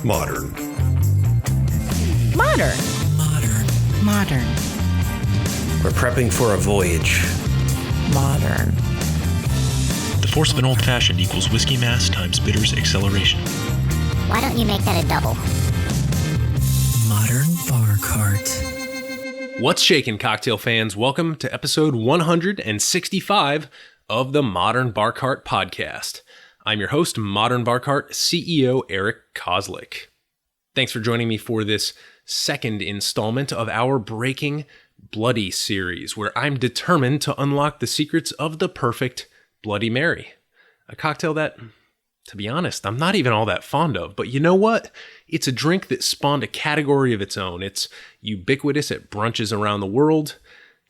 Modern. Modern. Modern. Modern. We're prepping for a voyage. Modern. The force of an old-fashioned equals whiskey mass times bitters acceleration. Why don't you make that a double? Modern bar cart. What's shaking, cocktail fans? Welcome to episode 165 of the Modern Bar Cart podcast. I'm your host, Modern Bar Cart CEO Eric Kozlik. Thanks for joining me for this second installment of our Breaking Bloody series, where I'm determined to unlock the secrets of the perfect Bloody Mary. A cocktail that, to be honest, I'm not even all that fond of. But you know what? It's a drink that spawned a category of its own. It's ubiquitous at brunches around the world.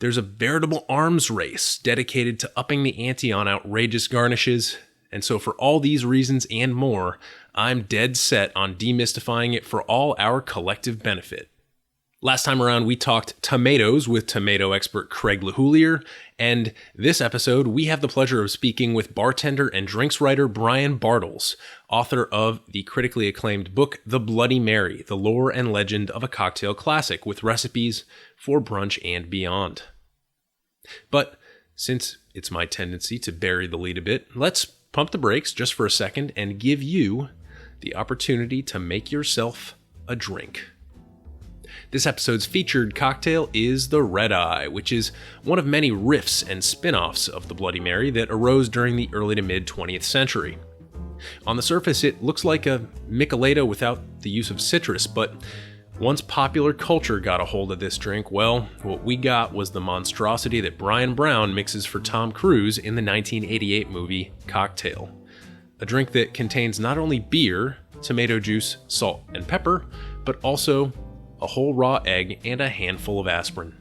There's a veritable arms race dedicated to upping the ante on outrageous garnishes. And so for all these reasons and more, I'm dead set on demystifying it for all our collective benefit. Last time around, we talked tomatoes with tomato expert Craig LaHoulier, and this episode, we have the pleasure of speaking with bartender and drinks writer Brian Bartels, author of the critically acclaimed book, The Bloody Mary, The Lore and Legend of a Cocktail Classic, with recipes for brunch and beyond. But since it's my tendency to bury the lead a bit, let's pump the brakes just for a second and give you the opportunity to make yourself a drink. This episode's featured cocktail is the Red Eye, which is one of many riffs and spinoffs of the Bloody Mary that arose during the early to mid 20th century. On the surface, it looks like a Michelada without the use of citrus, but once popular culture got a hold of this drink, well, what we got was the monstrosity that Brian Brown mixes for Tom Cruise in the 1988 movie Cocktail. A drink that contains not only beer, tomato juice, salt, and pepper, but also a whole raw egg and a handful of aspirin.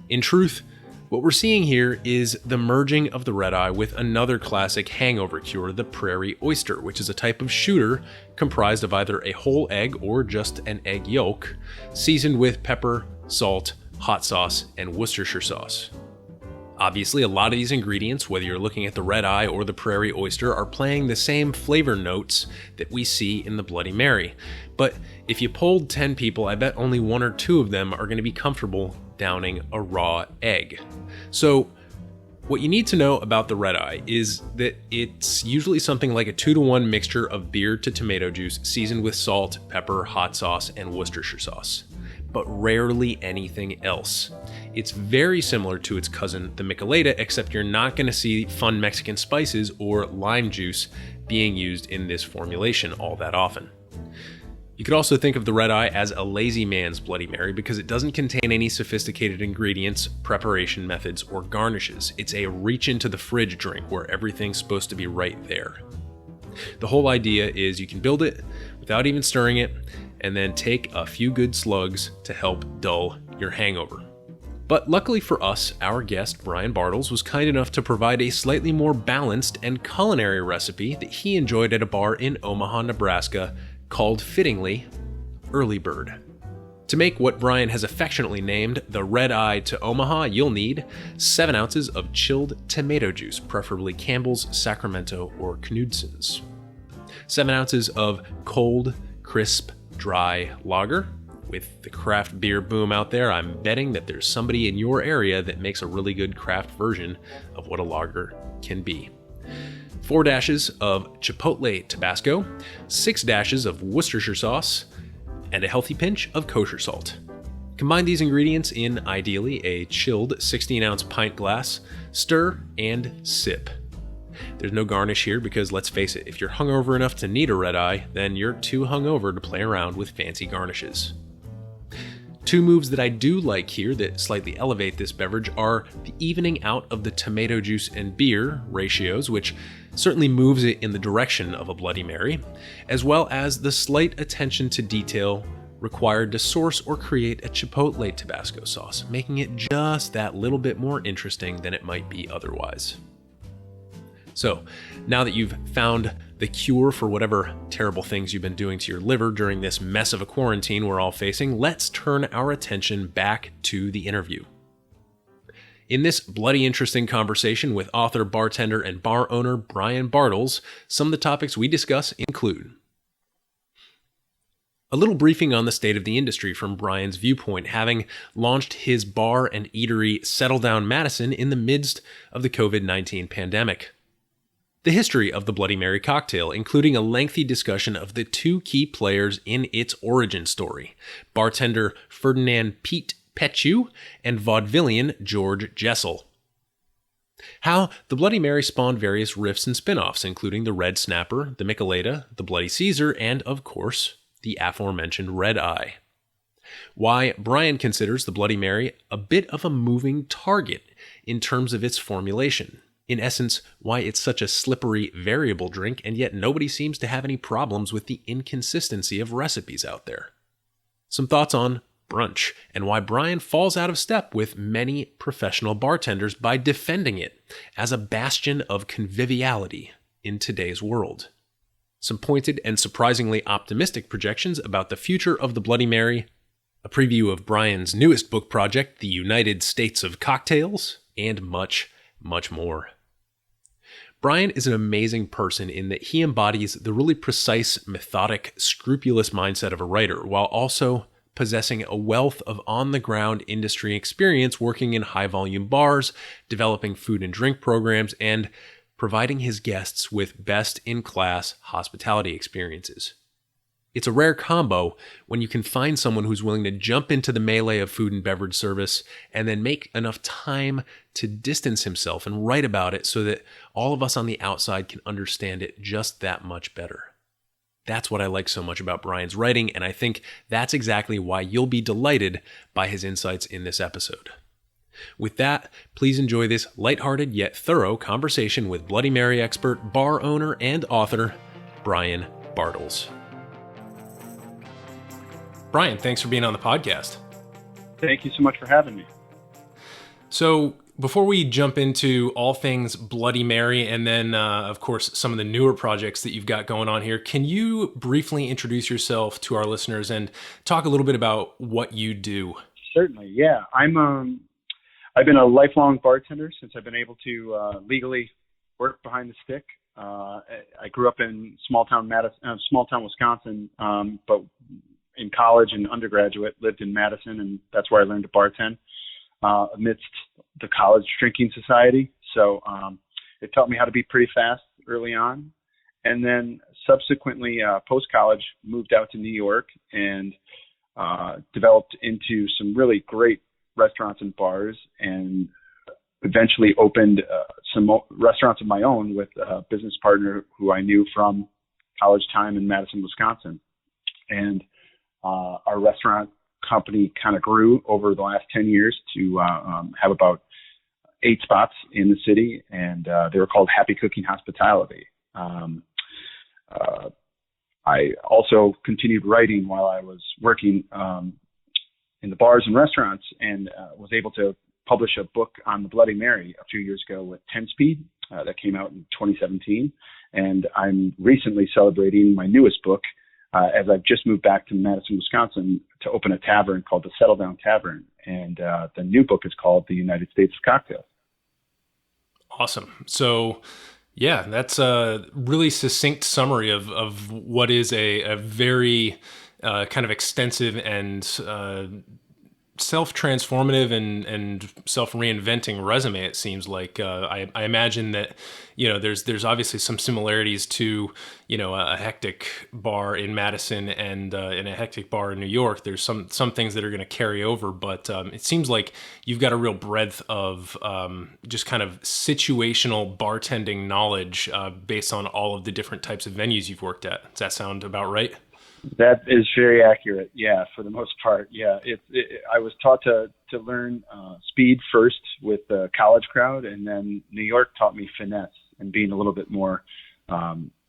In truth, what we're seeing here is the merging of the Red Eye with another classic hangover cure, the Prairie Oyster, which is a type of shooter comprised of either a whole egg or just an egg yolk, seasoned with pepper, salt, hot sauce, and Worcestershire sauce. Obviously, a lot of these ingredients, whether you're looking at the Red Eye or the Prairie Oyster, are playing the same flavor notes that we see in the Bloody Mary. But if you polled 10 people, I bet only one or two of them are going to be comfortable downing a raw egg. So what you need to know about the Red Eye is that it's usually something like a 2-to-1 mixture of beer to tomato juice seasoned with salt, pepper, hot sauce, and Worcestershire sauce, but rarely anything else. It's very similar to its cousin, the Michelada, except you're not going to see fun Mexican spices or lime juice being used in this formulation all that often. You could also think of the Red Eye as a lazy man's Bloody Mary because it doesn't contain any sophisticated ingredients, preparation methods, or garnishes. It's a reach into the fridge drink where everything's supposed to be right there. The whole idea is you can build it without even stirring it, and then take a few good slugs to help dull your hangover. But luckily for us, our guest Brian Bartels was kind enough to provide a slightly more balanced and culinary recipe that he enjoyed at a bar in Omaha, Nebraska, called fittingly Early Bird. To make what Brian has affectionately named the Red Eye to Omaha, you'll need 7 ounces of chilled tomato juice, preferably Campbell's, Sacramento, or Knudson's. 7 ounces of cold, crisp, dry lager. With the craft beer boom out there, I'm betting that there's somebody in your area that makes a really good craft version of what a lager can be. 4 dashes of Chipotle Tabasco, 6 dashes of Worcestershire sauce, and a healthy pinch of kosher salt. Combine these ingredients in, ideally, a chilled 16-ounce pint glass, stir, and sip. There's no garnish here because, let's face it, if you're hungover enough to need a Red Eye, then you're too hungover to play around with fancy garnishes. 2 moves that I do like here that slightly elevate this beverage are the evening out of the tomato juice and beer ratios, which certainly moves it in the direction of a Bloody Mary, as well as the slight attention to detail required to source or create a Chipotle Tabasco sauce, making it just that little bit more interesting than it might be otherwise. So, now that you've found the cure for whatever terrible things you've been doing to your liver during this mess of a quarantine we're all facing, let's turn our attention back to the interview. In this bloody interesting conversation with author, bartender, and bar owner Brian Bartels, some of the topics we discuss include A little briefing on the state of the industry from Brian's viewpoint, having launched his bar and eatery Down Madison in the midst of the COVID-19 pandemic. The history of the Bloody Mary cocktail, including a lengthy discussion of the two key players in its origin story, bartender Ferdinand Petiot and vaudevillian George Jessel. How the Bloody Mary spawned various riffs and spinoffs, including the Red Snapper, the Michelada, the Bloody Caesar, and, of course, the aforementioned Red Eye. Why Brian considers the Bloody Mary a bit of a moving target in terms of its formulation. In essence, why it's such a slippery, variable drink, and yet nobody seems to have any problems with the inconsistency of recipes out there. Some thoughts on Brunch, and why Brian falls out of step with many professional bartenders by defending it as a bastion of conviviality in today's world. Some pointed and surprisingly optimistic projections about the future of the Bloody Mary, a preview of Brian's newest book project, The United States of Cocktails, and much, much more. Brian is an amazing person in that he embodies the really precise, methodic, scrupulous mindset of a writer, while also possessing a wealth of on-the-ground industry experience working in high-volume bars, developing food and drink programs, and providing his guests with best-in-class hospitality experiences. It's a rare combo when you can find someone who's willing to jump into the melee of food and beverage service and then make enough time to distance himself and write about it so that all of us on the outside can understand it just that much better. That's what I like so much about Brian's writing, and I think that's exactly why you'll be delighted by his insights in this episode. With that, please enjoy this lighthearted yet thorough conversation with Bloody Mary expert, bar owner, and author, Brian Bartels. Brian, thanks for being on the podcast. Thank you so much for having me. So, before we jump into all things Bloody Mary and then, of course, some of the newer projects that you've got going on here, can you briefly introduce yourself to our listeners and talk a little bit about what you do? Certainly, yeah. I've been a lifelong bartender since I've been able to legally work behind the stick. I grew up in small town Wisconsin, but in college and undergraduate lived in Madison, and that's where I learned to bartend amidst the college drinking society. So it taught me how to be pretty fast early on. And then subsequently, post-college, moved out to New York and developed into some really great restaurants and bars, and eventually opened some restaurants of my own with a business partner who I knew from college time in Madison, Wisconsin. And our restaurant company kind of grew over the last 10 years to have about 8 spots in the city, and they were called Happy Cooking Hospitality. I also continued writing while I was working in the bars and restaurants, and was able to publish a book on the Bloody Mary a few years ago with 10 Speed that came out in 2017. And I'm recently celebrating my newest book as I've just moved back to Madison, Wisconsin to open a tavern called the Settle Down Tavern. And the new book is called The United States of Cocktails. Awesome. So, yeah, that's a really succinct summary of what is a very kind of extensive and self-transformative and self-reinventing resume. It seems like I imagine that there's obviously some similarities to a hectic bar in Madison and in a hectic bar in New York. There's some things that are going to carry over, but it seems like you've got a real breadth of just kind of situational bartending knowledge based on all of the different types of venues you've worked at. Does that sound about right? That is very accurate. Yeah, for the most part. Yeah, I was taught to learn speed first with the college crowd, and then New York taught me finesse and being a little bit more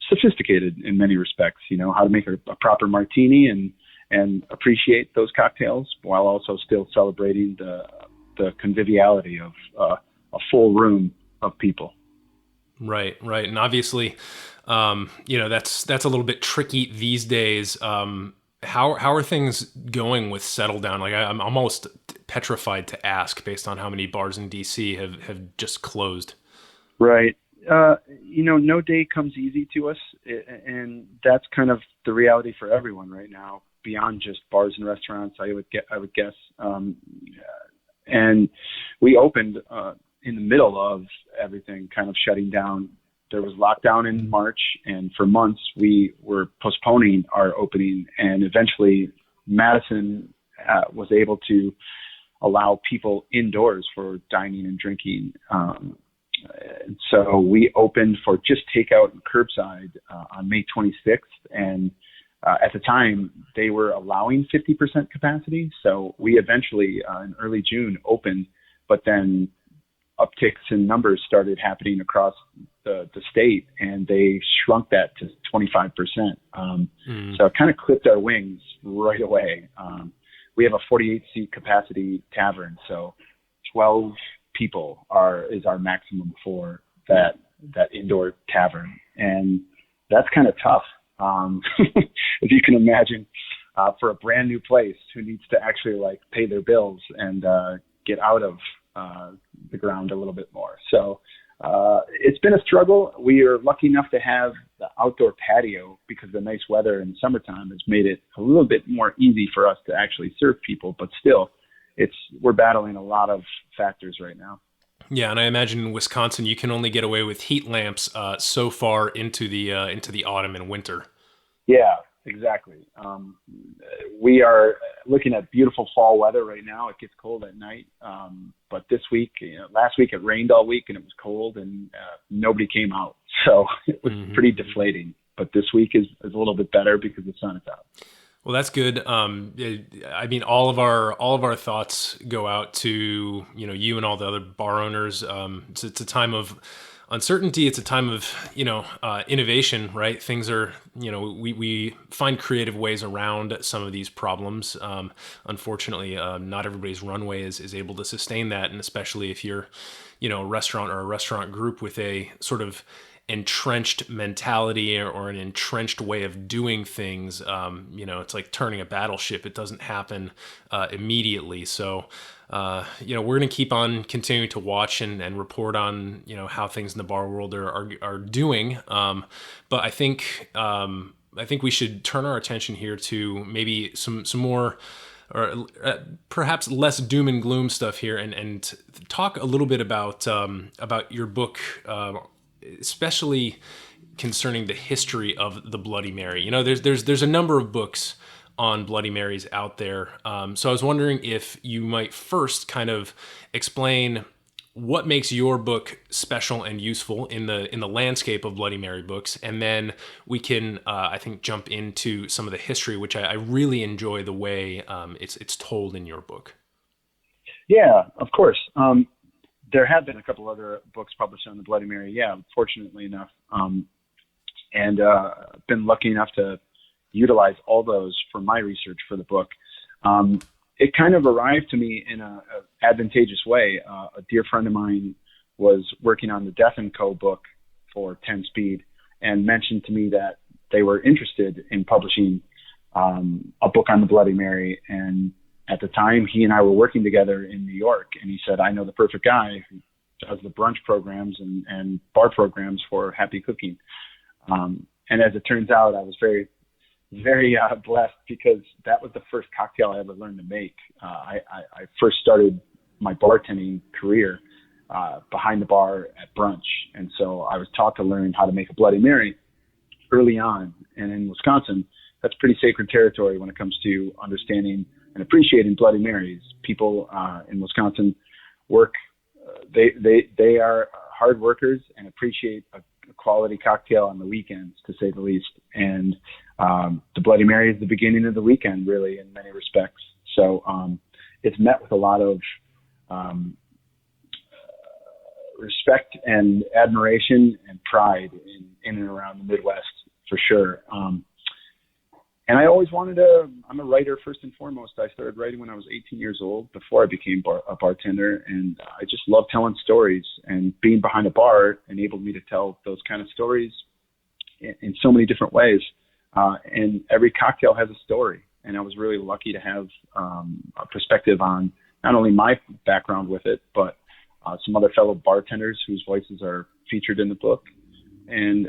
sophisticated in many respects. How to make a proper martini and appreciate those cocktails while also still celebrating the conviviality of a full room of people. Right, and obviously, that's a little bit tricky these days. How are things going with Settle Down? Like I'm almost petrified to ask based on how many bars in DC have just closed. Right. No day comes easy to us, and that's kind of the reality for everyone right now. beyond just bars and restaurants, I would guess. And we opened in the middle of everything kind of shutting down. There was lockdown in March, and for months we were postponing our opening, and eventually Madison was able to allow people indoors for dining and drinking. And so we opened for just takeout and curbside on May 26th, and at the time they were allowing 50% capacity. So we eventually in early June opened, but then upticks in numbers started happening across the state, and they shrunk that to 25%. So it kind of clipped our wings right away. We have a 48-seat capacity tavern, so 12 people is our maximum for that indoor tavern, and that's kind of tough. If you can imagine, for a brand new place who needs to actually like pay their bills and get out of the ground a little bit more. So it's been a struggle. We are lucky enough to have the outdoor patio because the nice weather in the summertime has made it a little bit more easy for us to actually serve people, but still we're battling a lot of factors right now. Yeah, and I imagine in Wisconsin you can only get away with heat lamps so far into the autumn and winter. Yeah, exactly. We are looking at beautiful fall weather right now. It gets cold at night, but this week, last week it rained all week and it was cold, and nobody came out, so it was pretty deflating. But this week is a little bit better because the sun is out. Well, that's good. I mean, all of our thoughts go out to you and all the other bar owners. It's a time of uncertainty. It's a time of innovation, right? Things are we find creative ways around some of these problems. Unfortunately, not everybody's runway is able to sustain that, and especially if you're a restaurant or a restaurant group with a sort of entrenched mentality or an entrenched way of doing things. It's like turning a battleship. It doesn't happen immediately. So, we're going to keep on continuing to watch and report on, how things in the bar world are doing. But I think we should turn our attention here to maybe some more or perhaps less doom and gloom stuff here and talk a little bit about your book, especially concerning the history of the Bloody Mary. There's a number of books on Bloody Marys out there. So I was wondering if you might first kind of explain what makes your book special and useful in the landscape of Bloody Mary books, and then we can I think jump into some of the history, which I really enjoy the way it's told in your book. Yeah, of course. There have been a couple other books published on the Bloody Mary, fortunately enough, and been lucky enough to utilize all those for my research for the book. It kind of arrived to me in a advantageous way. A dear friend of mine was working on the Death & Co. book for 10 Speed and mentioned to me that they were interested in publishing a book on the Bloody Mary, and at the time, he and I were working together in New York, and he said, I know the perfect guy who does the brunch programs and bar programs for Happy Cooking. And as it turns out, I was very, very blessed because that was the first cocktail I ever learned to make. I first started my bartending career behind the bar at Brunch, and so I was taught to learn how to make a Bloody Mary early on. And in Wisconsin, that's pretty sacred territory when it comes to understanding and appreciating Bloody Marys. People in Wisconsin work, they are hard workers and appreciate a quality cocktail on the weekends, to say the least. And the Bloody Mary is the beginning of the weekend, really, in many respects. So it's met with a lot of respect and admiration and pride in and around the Midwest, for sure. And I always I'm a writer first and foremost. I started writing when I was 18 years old before I became a bartender. And I just love telling stories, and being behind a bar enabled me to tell those kind of stories in so many different ways. And every cocktail has a story. And I was really lucky to have a perspective on not only my background with it, but some other fellow bartenders whose voices are featured in the book, and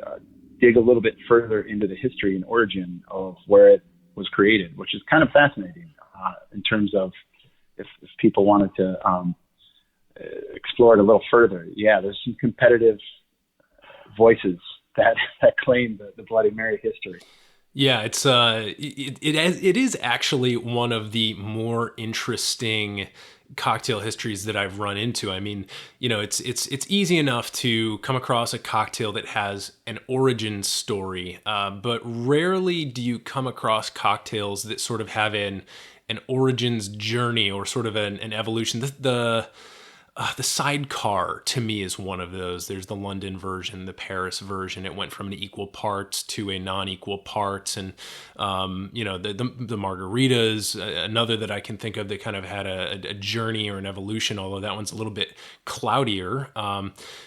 dig a little bit further into the history and origin of where it was created, which is kind of fascinating in terms of if people wanted to explore it a little further. Yeah, there's some competitive voices that claim the Bloody Mary history. Yeah, it is actually one of the more interesting cocktail histories that I've run into. I mean, it's easy enough to come across a cocktail that has an origin story, but rarely do you come across cocktails that sort of have an origins journey or sort of an evolution. The sidecar to me is one of those. There's the London version, the Paris version. It went from an equal parts to a non-equal parts, and the margaritas, another that I can think of that kind of had a journey or an evolution. Although that one's a little bit cloudier.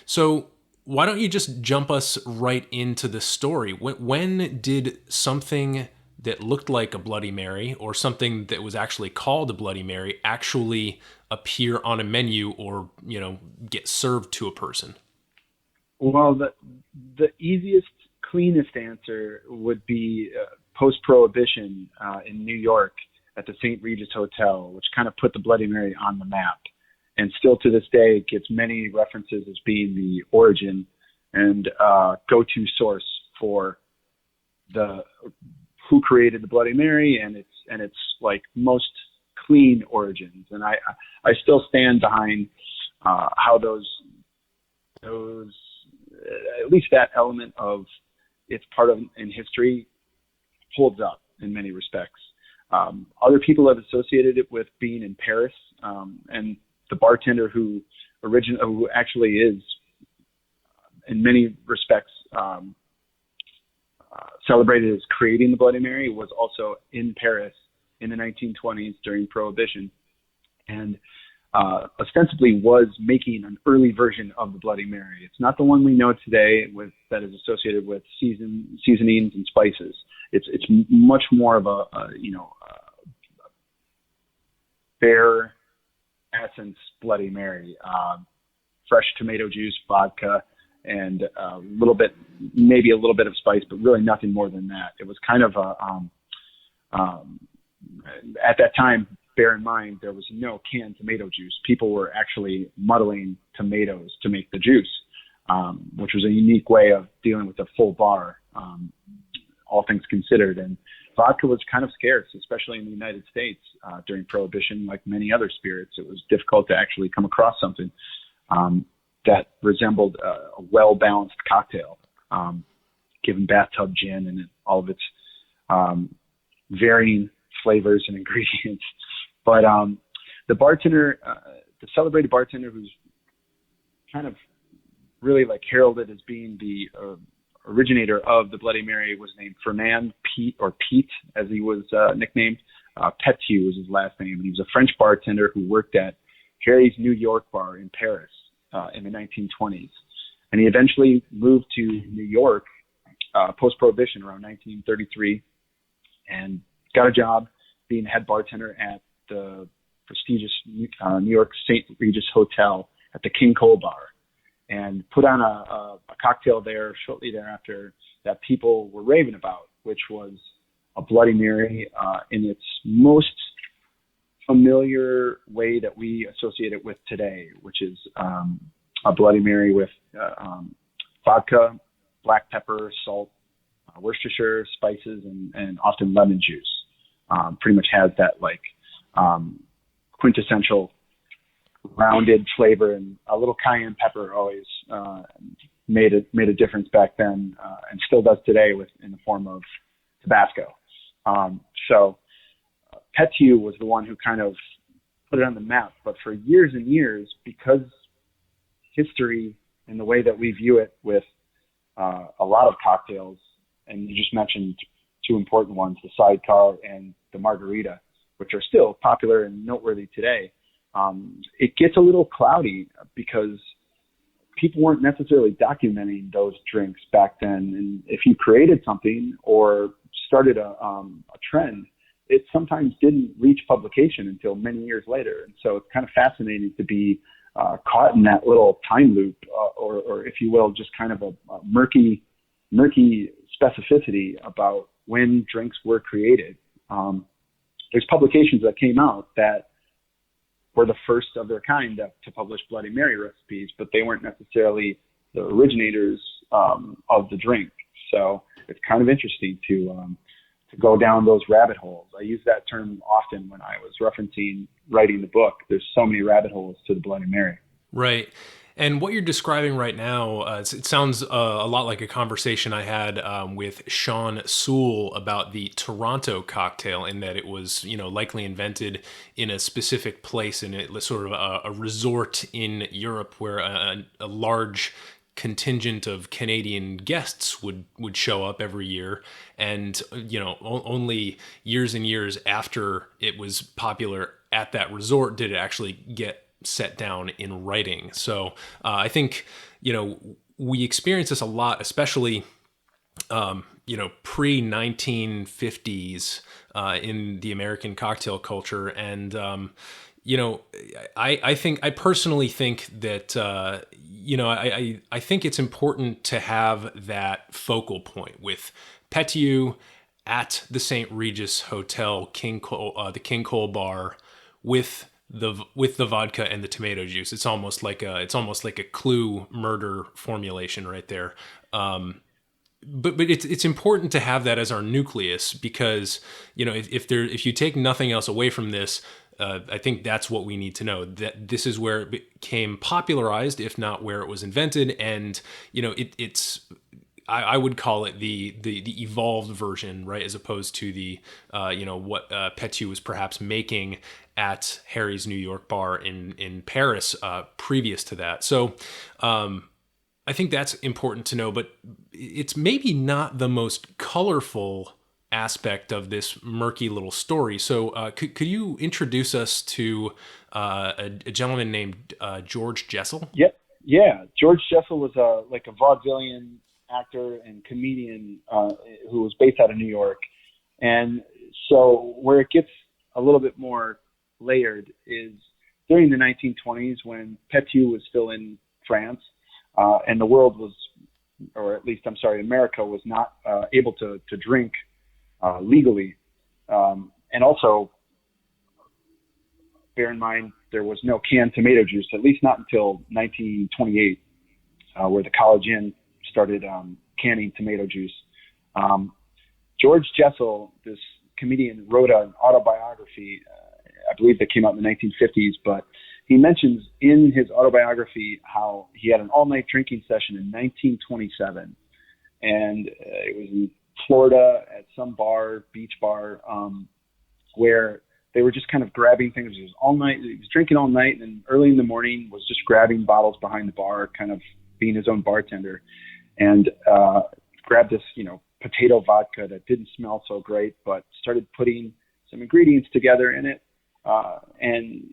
So why don't you just jump us right into the story? When did something that looked like a Bloody Mary or something that was actually called a Bloody Mary actually appear on a menu or, get served to a person? Well, the easiest, cleanest answer would be post-Prohibition in New York at the St. Regis Hotel, which kind of put the Bloody Mary on the map. And still to this day, it gets many references as being the origin and go-to source for who created the Bloody Mary and its like most clean origins. And I still stand behind how those at least that element of its part of in history holds up in many respects. Other people have associated it with being in Paris, and the bartender who actually is in many respects celebrated as creating the Bloody Mary was also in Paris in the 1920s during Prohibition, and ostensibly was making an early version of the Bloody Mary. It's not the one we know today that is associated with seasonings and spices. It's much more of a bare essence Bloody Mary, fresh tomato juice, vodka, and maybe a little bit of spice, but really nothing more than that. It was kind of at that time, bear in mind, there was no canned tomato juice. People were actually muddling tomatoes to make the juice, which was a unique way of dealing with a full bar, all things considered. And vodka was kind of scarce, especially in the United States during Prohibition. Like many other spirits, it was difficult to actually come across something that resembled a well-balanced cocktail, given bathtub gin and all of its varying flavors and ingredients. But the bartender, the celebrated bartender who's kind of really like heralded as being the originator of the Bloody Mary was named Ferdinand, Pete, as he was nicknamed. Petiot was his last name. And he was a French bartender who worked at Harry's New York bar in Paris in the 1920s. And he eventually moved to New York post-Prohibition around 1933 and got a job being head bartender at the prestigious New York St. Regis Hotel at the King Cole Bar, and put on a cocktail there shortly thereafter that people were raving about, which was a Bloody Mary in its most familiar way that we associate it with today, which is a Bloody Mary with vodka, black pepper, salt, Worcestershire spices, and often lemon juice. Pretty much has that like quintessential rounded flavor, and a little cayenne pepper always made a difference back then, and still does today in the form of Tabasco. So Petiot was the one who kind of put it on the map. But for years and years, because history and the way that we view it with a lot of cocktails, and you just mentioned two important ones, the sidecar and the margarita, which are still popular and noteworthy today, it gets a little cloudy because people weren't necessarily documenting those drinks back then. And if you created something or started a trend, it sometimes didn't reach publication until many years later. And so it's kind of fascinating to be caught in that little time loop, or if you will, just kind of a murky specificity about when drinks were created. There's publications that came out that were the first of their kind to publish Bloody Mary recipes, but they weren't necessarily the originators of the drink. So it's kind of interesting to go down those rabbit holes. I use that term often when I was referencing writing the book. There's so many rabbit holes to the Bloody Mary. Right. And what you're describing right now, it sounds a lot like a conversation I had with Sean Sewell about the Toronto cocktail, in that it was, likely invented in a specific place, and it was sort of a resort in Europe where a large contingent of Canadian guests would show up every year. And, only years and years after it was popular at that resort did it actually get set down in writing. So I think, we experience this a lot, especially, pre-1950s in the American cocktail culture. And, I personally think that, I think it's important to have that focal point with Petiot at the St. Regis Hotel, the King Cole Bar, with the vodka and the tomato juice. It's almost like a Clue murder formulation right there. But it's important to have that as our nucleus, because if you take nothing else away from this, I think that's what we need to know, that this is where it became popularized, if not where it was invented. And I would call it the evolved version, right, as opposed to the what Petiot was perhaps making at Harry's New York bar in Paris previous to that. So I think that's important to know, but it's maybe not the most colorful aspect of this murky little story. So could you introduce us to a gentleman named George Jessel? Yeah. George Jessel was a vaudevillian actor and comedian who was based out of New York. And so where it gets a little bit more layered is during the 1920s, when Petiot was still in France, and the world was, or at least, America was not able to drink legally. And also, bear in mind, there was no canned tomato juice, at least not until 1928, where the College Inn started canning tomato juice. George Jessel, this comedian, wrote an autobiography, I believe that came out in the 1950s, but he mentions in his autobiography how he had an all-night drinking session in 1927, and it was in Florida at some beach bar, where they were just kind of grabbing things. It was all night. He was drinking all night, and then early in the morning was just grabbing bottles behind the bar, kind of being his own bartender, and grabbed this, potato vodka that didn't smell so great, but started putting some ingredients together in it, and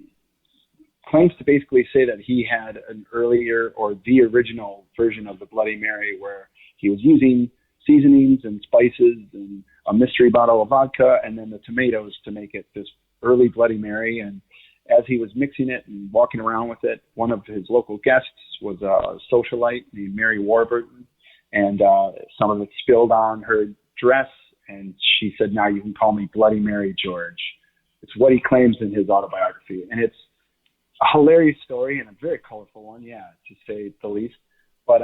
claims to basically say that he had an earlier, or the original version of the Bloody Mary, where he was using seasonings and spices and a mystery bottle of vodka and then the tomatoes to make it this early Bloody Mary. And as he was mixing it and walking around with it, one of his local guests was a socialite named Mary Warburton, and some of it spilled on her dress, and she said, "Now you can call me Bloody Mary George." It's what he claims in his autobiography, and it's a hilarious story and a very colorful one, to say the least. But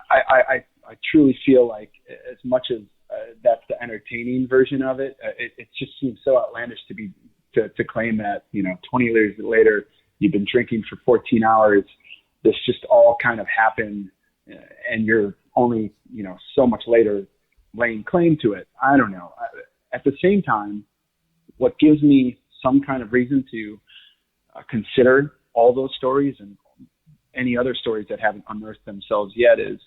I truly feel like, as much as that's the entertaining version of it, it just seems so outlandish to claim that 20 years later you've been drinking for 14 hours. This just all kind of happened, and you're only so much later laying claim to it. I don't know. At the same time, what gives me some kind of reason to consider all those stories and any other stories that haven't unearthed themselves yet is,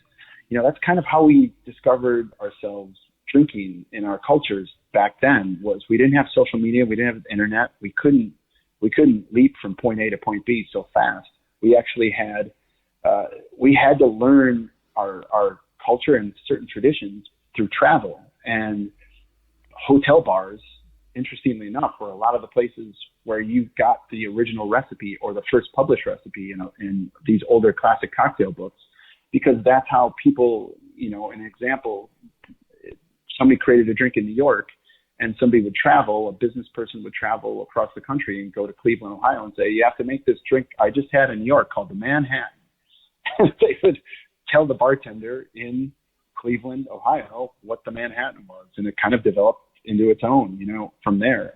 that's kind of how we discovered ourselves drinking in our cultures back then. Was we didn't have social media, we didn't have the internet, we couldn't leap from point A to point B so fast. We actually had to learn our culture and certain traditions through travel. And hotel bars, interestingly enough, were a lot of the places where you got the original recipe or the first published recipe in these older classic cocktail books, because that's how people, an example, somebody created a drink in New York, and somebody would travel, a business person would travel across the country and go to Cleveland, Ohio, and say, you have to make this drink I just had in New York called the Manhattan. And they would tell the bartender in Cleveland, Ohio, what the Manhattan was, and it kind of developed into its own, from there.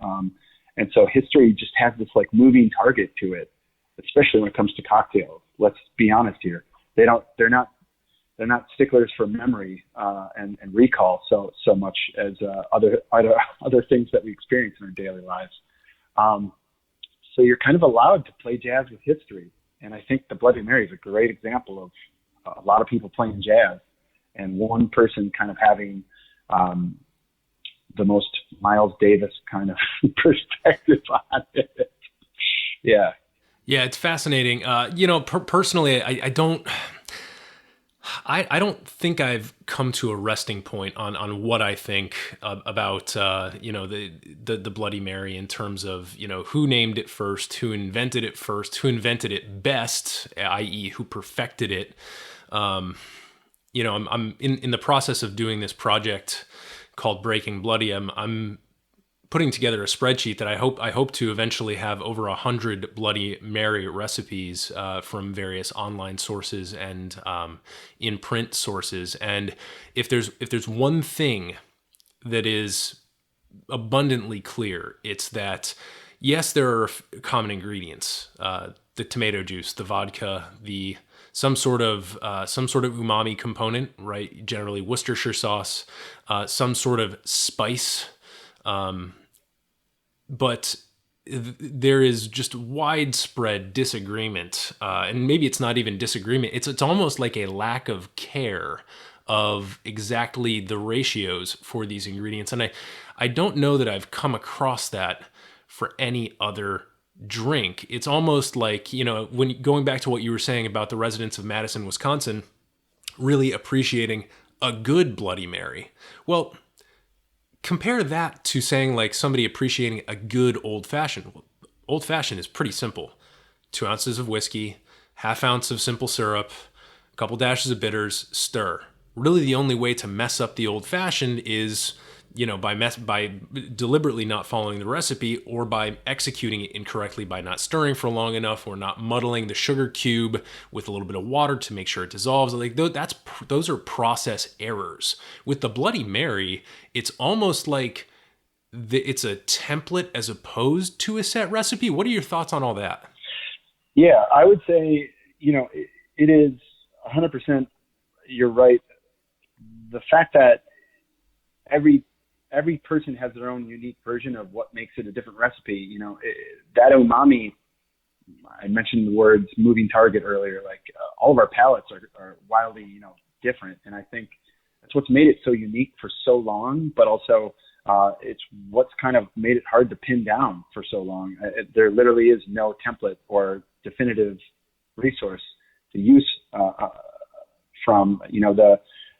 And so history just has this like moving target to it, especially when it comes to cocktails. Let's be honest here; they're not sticklers for memory and recall so much as other things that we experience in our daily lives. So you're kind of allowed to play jazz with history, and I think the Bloody Mary is a great example of a lot of people playing jazz and one person kind of having the most Miles Davis kind of perspective on it. Yeah. Yeah, it's fascinating. Personally, I don't think I've come to a resting point on what I think about the Bloody Mary in terms of who named it first, who invented it first, who invented it best, i.e., who perfected it. I'm in the process of doing this project called Breaking Bloody. I'm putting together a spreadsheet that I hope to eventually have over 100 Bloody Mary recipes from various online sources and in print sources. And if there's one thing that is abundantly clear, it's that yes, there are common ingredients: the tomato juice, the vodka, some sort of umami component, right? Generally Worcestershire sauce, some sort of spice. But there is just widespread disagreement, and maybe it's not even disagreement. It's almost like a lack of care of exactly the ratios for these ingredients. And I don't know that I've come across that for any other drink. It's almost like, when going back to what you were saying about the residents of Madison, Wisconsin, really appreciating a good Bloody Mary. Well, compare that to saying like somebody appreciating a good old fashioned. Old fashioned is pretty simple. 2 ounces of whiskey, ½ ounce of simple syrup, a couple dashes of bitters, stir. Really the only way to mess up the old fashioned is by deliberately not following the recipe, or by executing it incorrectly, by not stirring for long enough, or not muddling the sugar cube with a little bit of water to make sure it dissolves. Like those are process errors. With the Bloody Mary, it's almost like it's a template as opposed to a set recipe. What are your thoughts on all that? Yeah, I would say, it is 100%. You're right. The fact that every person has their own unique version of what makes it a different recipe. That umami, I mentioned the words moving target earlier, like all of our palates are wildly, different. And I think that's what's made it so unique for so long, but also it's what's kind of made it hard to pin down for so long. There literally is no template or definitive resource to use from,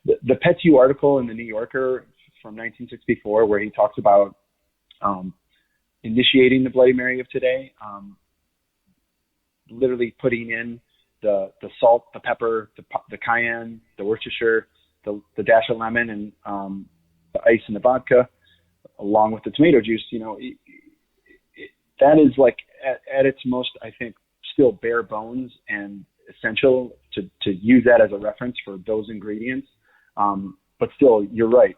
the Petiot article in the New Yorker from 1964, where he talks about initiating the Bloody Mary of today, literally putting in the salt, the pepper, the cayenne, the Worcestershire, the dash of lemon, and the ice and the vodka, along with the tomato juice. That is like at its most, I think, still bare bones and essential to use that as a reference for those ingredients. But still, you're right.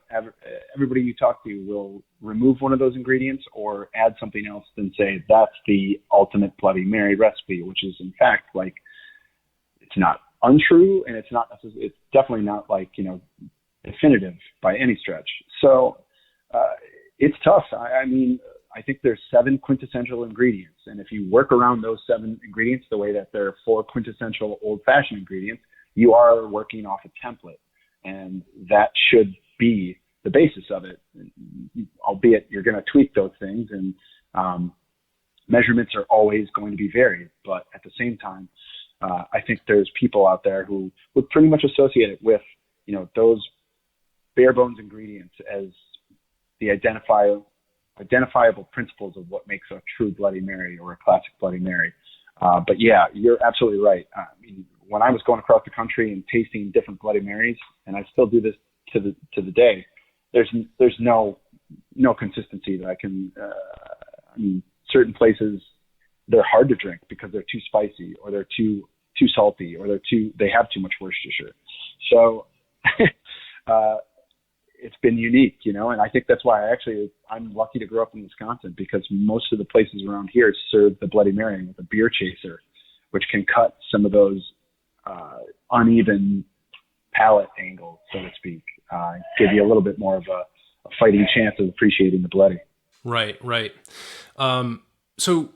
Everybody you talk to will remove one of those ingredients or add something else and say that's the ultimate Bloody Mary recipe, which is in fact like, it's not untrue, and it's definitely not like, definitive by any stretch. So it's tough. I mean, I think there's 7 quintessential ingredients, and if you work around those 7 ingredients the way that there are 4 quintessential old-fashioned ingredients, you are working off a template. And that should be the basis of it, albeit you're going to tweak those things, and measurements are always going to be varied. But at the same time, I think there's people out there who would pretty much associate it with, those bare bones ingredients as the identifiable principles of what makes a true Bloody Mary or a classic Bloody Mary. But yeah, you're absolutely right. I mean, when I was going across the country and tasting different Bloody Marys, and I still do this to the day, there's no no consistency that I can. I mean, certain places they're hard to drink because they're too spicy, or they're too salty, or they have too much Worcestershire. So it's been unique, and I think that's why I'm lucky to grow up in Wisconsin, because most of the places around here serve the Bloody Mary with a beer chaser, which can cut some of those uneven palate angles, so to speak, give you a little bit more of a fighting chance of appreciating the bloody. Right. So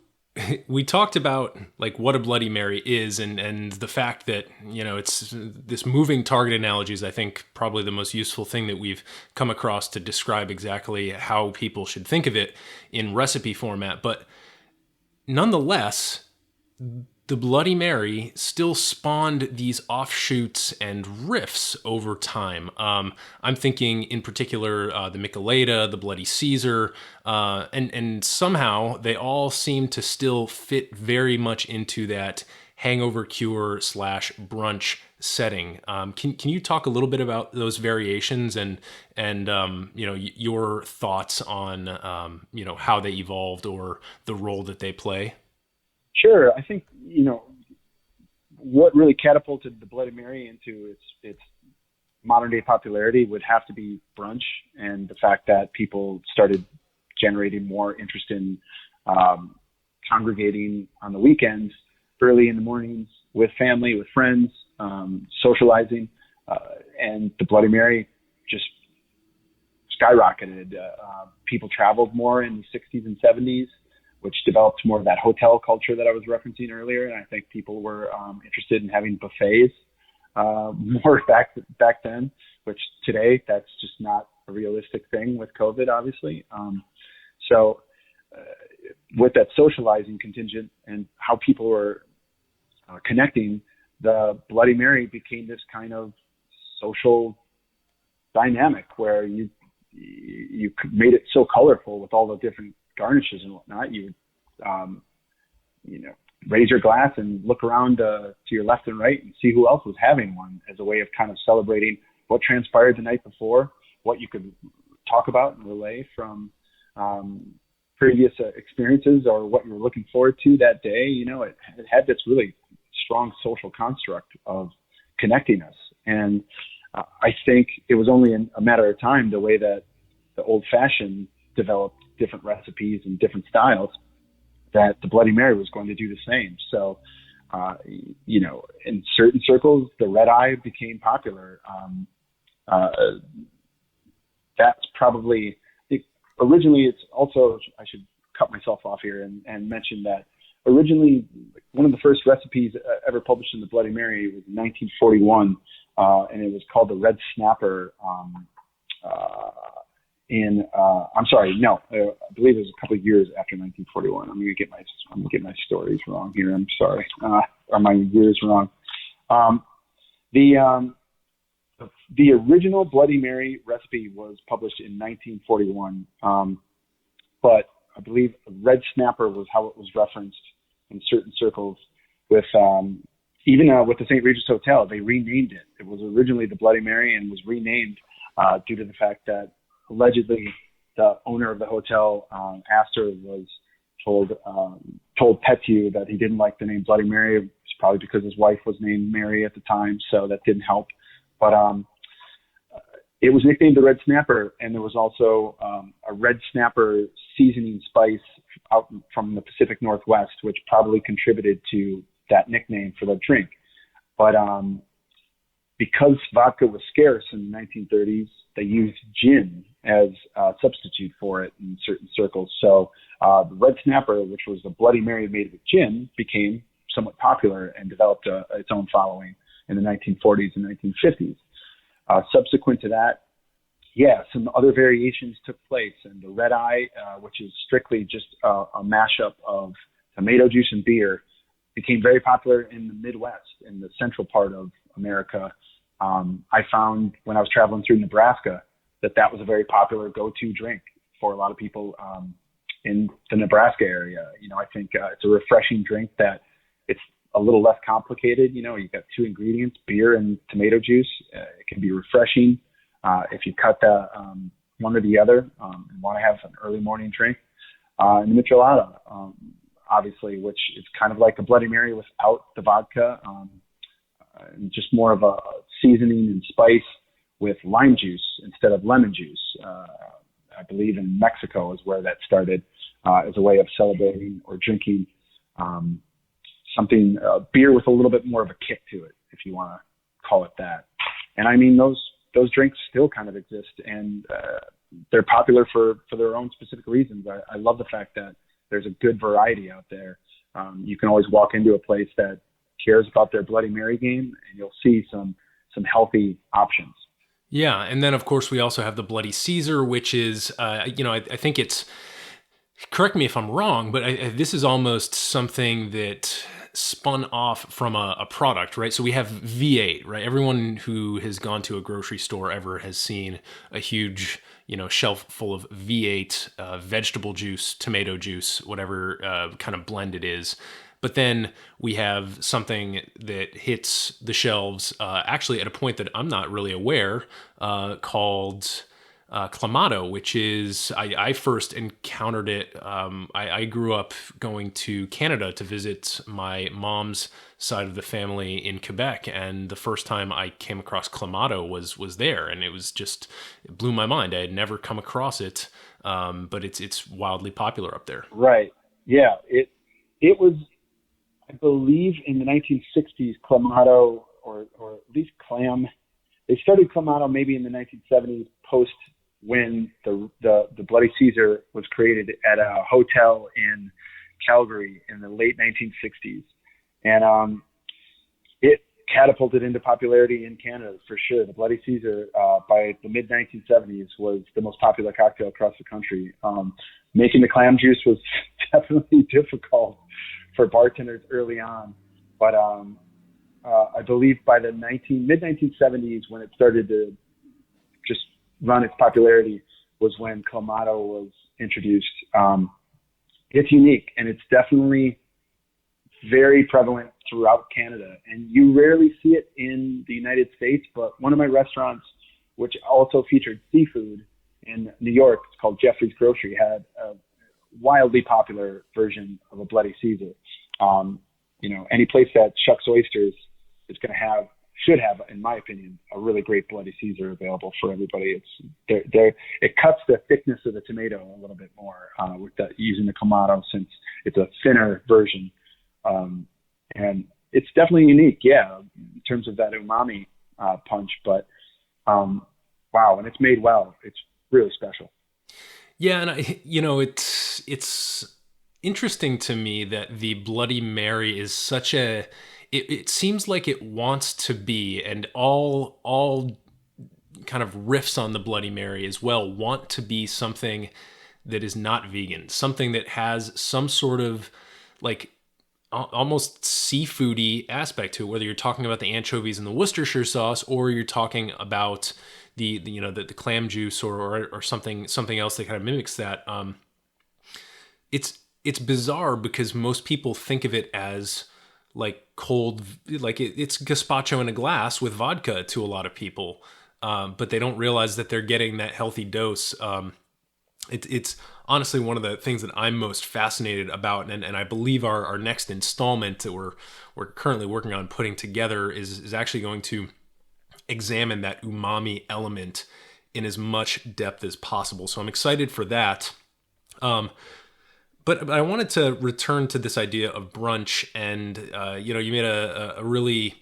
we talked about like what a Bloody Mary is, and the fact that, it's this moving target analogy is, I think, probably the most useful thing that we've come across to describe exactly how people should think of it in recipe format. But nonetheless, the Bloody Mary still spawned these offshoots and riffs over time. I'm thinking in particular the Michelada, the Bloody Caesar, and somehow they all seem to still fit very much into that hangover cure / brunch setting. Can you talk a little bit about those variations and your thoughts on how they evolved or the role that they play? Sure. I think, what really catapulted the Bloody Mary into its modern day popularity would have to be brunch, and the fact that people started generating more interest in congregating on the weekends, early in the mornings, with family, with friends, socializing, and the Bloody Mary just skyrocketed. People traveled more in the 60s and 70s, which developed more of that hotel culture that I was referencing earlier. And I think people were interested in having buffets more back then, which today that's just not a realistic thing with COVID, obviously. So with that socializing contingent and how people were connecting, the Bloody Mary became this kind of social dynamic where you made it so colorful with all the different garnishes and whatnot. You would, raise your glass and look around to your left and right and see who else was having one, as a way of kind of celebrating what transpired the night before, what you could talk about and relay from previous experiences, or what you were looking forward to that day. It had this really strong social construct of connecting us. And I think it was only a matter of time, the way that the old fashioned developed different recipes and different styles, that the Bloody Mary was going to do the same. So, in certain circles, the red eye became popular. That's probably, originally, it's also, I should cut myself off here and mention that originally one of the first recipes ever published in the Bloody Mary was in 1941, and it was called the Red Snapper. I believe it was a couple of years after 1941. I'm gonna get my stories wrong here. I'm sorry, or my years wrong. The original Bloody Mary recipe was published in 1941, but I believe Red Snapper was how it was referenced in certain circles. With with the St. Regis Hotel, they renamed it. It was originally the Bloody Mary and was renamed due to the fact that allegedly the owner of the hotel, Astor, was told Petiot that he didn't like the name Bloody Mary. It's probably because his wife was named Mary at the time, so that didn't help. But it was nicknamed the Red Snapper, and there was also a Red Snapper seasoning spice out from the Pacific Northwest, which probably contributed to that nickname for the drink. But because vodka was scarce in the 1930s, they used gin as a substitute for it in certain circles. So the Red Snapper, which was a Bloody Mary made with gin, became somewhat popular and developed its own following in the 1940s and 1950s. Subsequent to that, some other variations took place, and the Red Eye, which is strictly just a mashup of tomato juice and beer, became very popular in the Midwest, in the central part of America. I found when I was traveling through Nebraska that was a very popular go-to drink for a lot of people in the Nebraska area. I think it's a refreshing drink that it's a little less complicated. You've got two ingredients, beer and tomato juice. It can be refreshing. If you cut the one or the other, and want to have an early morning drink. And the Michelada, obviously, which is kind of like a Bloody Mary without the vodka, and just more of a seasoning and spice with lime juice instead of lemon juice. I believe in Mexico is where that started, as a way of celebrating or drinking something, beer with a little bit more of a kick to it, if you want to call it that. And I mean, those drinks still kind of exist, and they're popular for their own specific reasons. I love the fact that there's a good variety out there. You can always walk into a place that cares about their Bloody Mary game, and you'll see some healthy options. Yeah, and then of course we also have the Bloody Caesar, which is, I think it's, correct me if I'm wrong, but this is almost something that spun off from a product, right? So we have V8, right? Everyone who has gone to a grocery store ever has seen a huge, shelf full of V8 vegetable juice, tomato juice, whatever kind of blend it is. But then we have something that hits the shelves actually at a point that I'm not really aware, called Clamato, which is, I first encountered it. I grew up going to Canada to visit my mom's side of the family in Quebec, and the first time I came across Clamato was there, and it blew my mind. I had never come across it, but it's wildly popular up there. Right. Yeah. It was, I believe, in the 1960s, Clamato, or at least clam. They started Clamato maybe in the 1970s, post when the Bloody Caesar was created at a hotel in Calgary in the late 1960s. And it catapulted into popularity in Canada for sure. The Bloody Caesar, by the mid-1970s, was the most popular cocktail across the country. Making the clam juice was definitely difficult for bartenders early on. But I believe by the mid-1970s, when it started to just run its popularity, was when Clamato was introduced. It's unique, and it's definitely very prevalent throughout Canada, and you rarely see it in the United States. But one of my restaurants, which also featured seafood in New York, it's called Jeffrey's Grocery, had a wildly popular version of a Bloody Caesar. Any place that shucks oysters is should have, in my opinion, a really great Bloody Caesar available for everybody. It cuts the thickness of the tomato a little bit more with using the Clamato, since it's a thinner version. And it's definitely unique, in terms of that umami punch. But wow, and it's made well. It's really special. Yeah, and it's interesting to me that the Bloody Mary is such a. It seems like it wants to be, and all kind of riffs on the Bloody Mary as well want to be something that is not vegan, something that has some sort of like almost seafoody aspect to it, whether you're talking about the anchovies and the Worcestershire sauce, or you're talking about the clam juice or something else that kind of mimics that. It's bizarre because most people think of it as like cold, like it's gazpacho in a glass with vodka to a lot of people, but they don't realize that they're getting that healthy dose. It's honestly one of the things that I'm most fascinated about, and I believe our next installment that we're currently working on putting together is actually going to examine that umami element in as much depth as possible. So I'm excited for that. But I wanted to return to this idea of brunch, and you made a really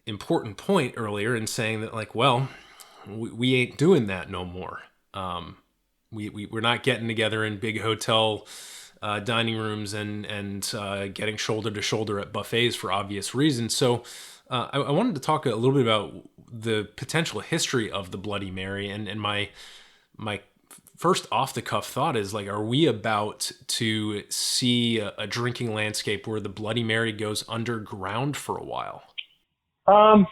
important point earlier in saying that, like, well, we ain't doing that no more. We're not getting together in big hotel dining rooms and getting shoulder to shoulder at buffets for obvious reasons. So I wanted to talk a little bit about the potential history of the Bloody Mary, and my first off the cuff thought is, like, are we about to see a drinking landscape where the Bloody Mary goes underground for a while? I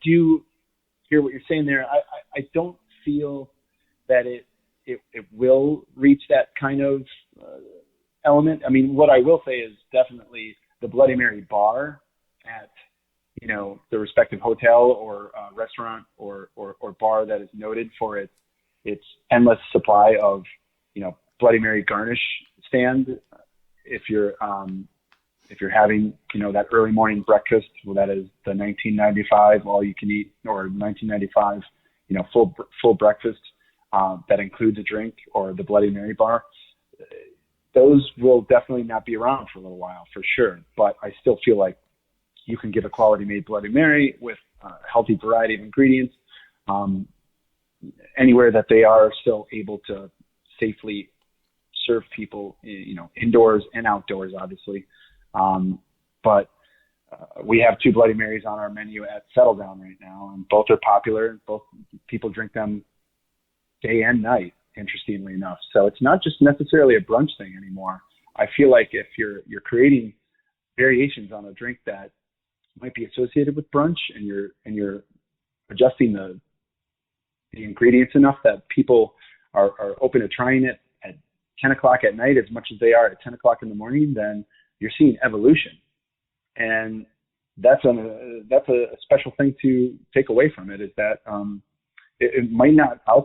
do hear what you're saying there. I don't feel that it will reach that kind of element. I mean, what I will say is definitely the Bloody Mary bar at the respective hotel or restaurant or bar that is noted for its endless supply of, Bloody Mary garnish stand. If you're having, that early morning breakfast, well, that is the 1995 all you can eat, or 1995, full breakfast that includes a drink, or the Bloody Mary bar. Those will definitely not be around for a little while, for sure. But I still feel like you can get a quality made Bloody Mary with a healthy variety of ingredients anywhere that they are still able to safely serve people, indoors and outdoors, obviously. But we have 2 Bloody Marys on our menu at Settle Down right now, and both are popular. Both people drink them day and night, interestingly enough. So it's not just necessarily a brunch thing anymore. I feel like if you're creating variations on a drink that might be associated with brunch, and you're adjusting the ingredients enough that people are open to trying it at 10 o'clock at night as much as they are at 10 o'clock in the morning, then you're seeing evolution. And that's a special thing to take away from it, is that it might not, I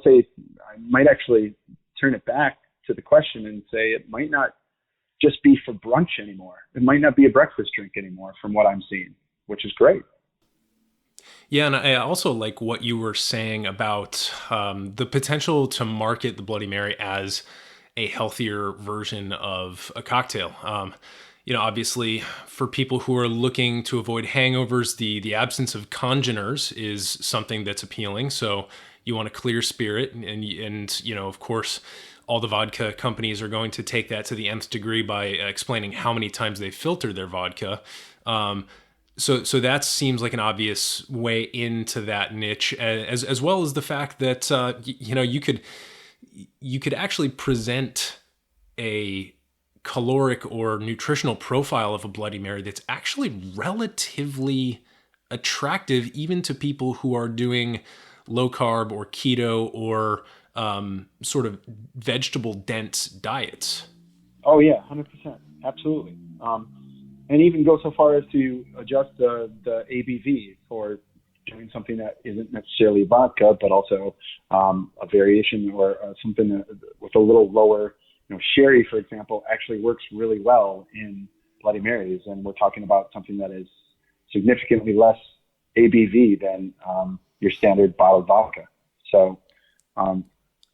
might actually turn it back to the question and say it might not just be for brunch anymore. It might not be a breakfast drink anymore, from what I'm seeing, which is great. Yeah, and I also like what you were saying about the potential to market the Bloody Mary as a healthier version of a cocktail. Obviously, for people who are looking to avoid hangovers, the absence of congeners is something that's appealing. So you want a clear spirit, and of course, all the vodka companies are going to take that to the nth degree by explaining how many times they filter their vodka. So that seems like an obvious way into that niche, as well as the fact that you could actually present a caloric or nutritional profile of a Bloody Mary that's actually relatively attractive, even to people who are doing low carb or keto or sort of vegetable dense diets. Oh yeah, 100%, absolutely. And even go so far as to adjust the ABV for doing something that isn't necessarily vodka, but also a variation or something with a little lower. Sherry, for example, actually works really well in Bloody Marys, and we're talking about something that is significantly less ABV than your standard bottled vodka. So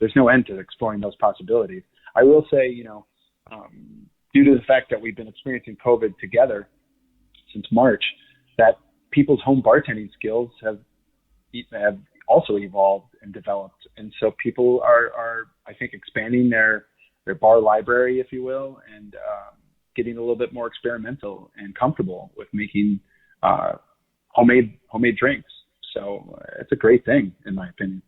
there's no end to exploring those possibilities. I will say, due to the fact that we've been experiencing COVID together since March, that people's home bartending skills have also evolved and developed. And so people are I think, expanding their bar library, if you will, and getting a little bit more experimental and comfortable with making homemade drinks. So it's a great thing, in my opinion.